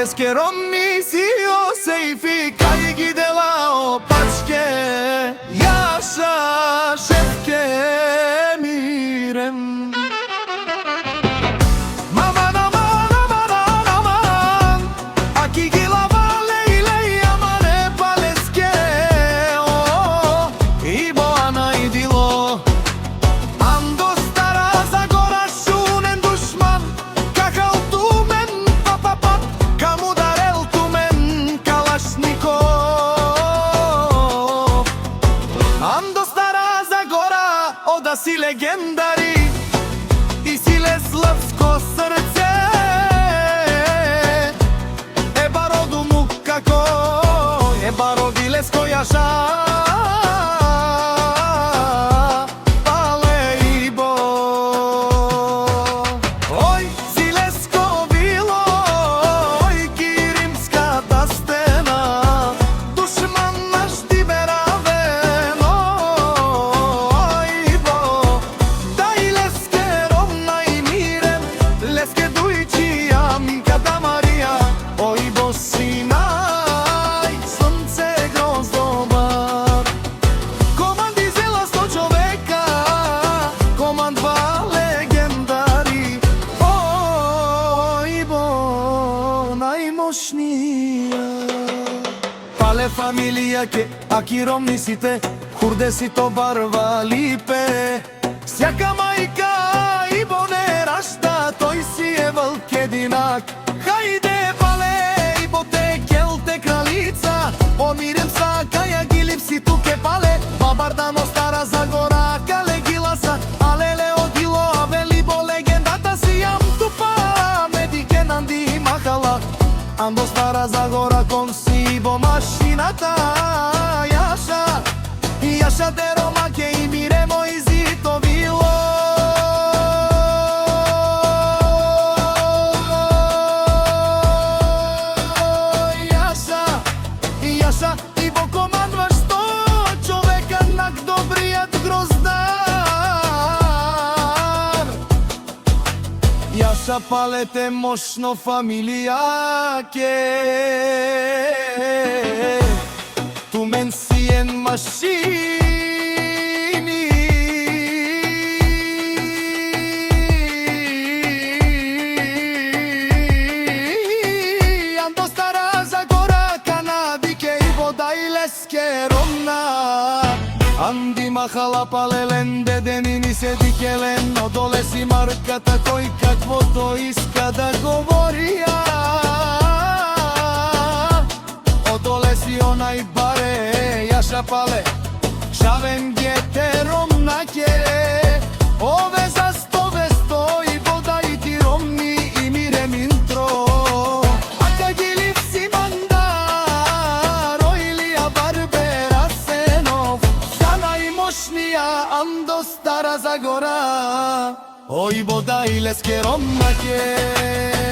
les que romni si o seifi kaj gidela opačke Jaša šefke mirem Maman, aman, aman, aman Aki gilava lejlej amane paleske Ibo ana idilo Ando stara Zagora šunen dušman Kakal tu men papapat Kamu darel tu men Kalašnikov Ando stara Zagora Oda si legendari I sile slavsko srce Eba rodu mu kako Eba rodilesko jaša Пале фамилија ке, аки ромнисите, хурдесито барва липе Сјака мајка и боне рашта, тој си е вълк единак Хајде пале и боте келте кралица, помирем са каја ги липси туке пале Бабардано стара Загора, кале гиласа, алеле одило, авели бо легендата си јам тупа Медике нанди махала, андо стара Загора кон си бо машината Јаша, Јаша те ромаке и мире мој зито било Јаша, Јаша и бо командваш сто човека нак добријат гроздар Јаша палете мощно фамилија ке Tu men si en mašini Ando stara Zagora kanadike i voda i leske romna Andi mahala palelen деdenini се дикелен Одоле си марката кој каквото иска да говорија Одоле си онај баре, Јаша пале, шавен гете ромна ке Ове за сто и вода и ти ромни и мирем интро Ака ги липси мандар, Илија Барбера Сенов За најмошнија андо стара Загора Ој вода и леске ромна ке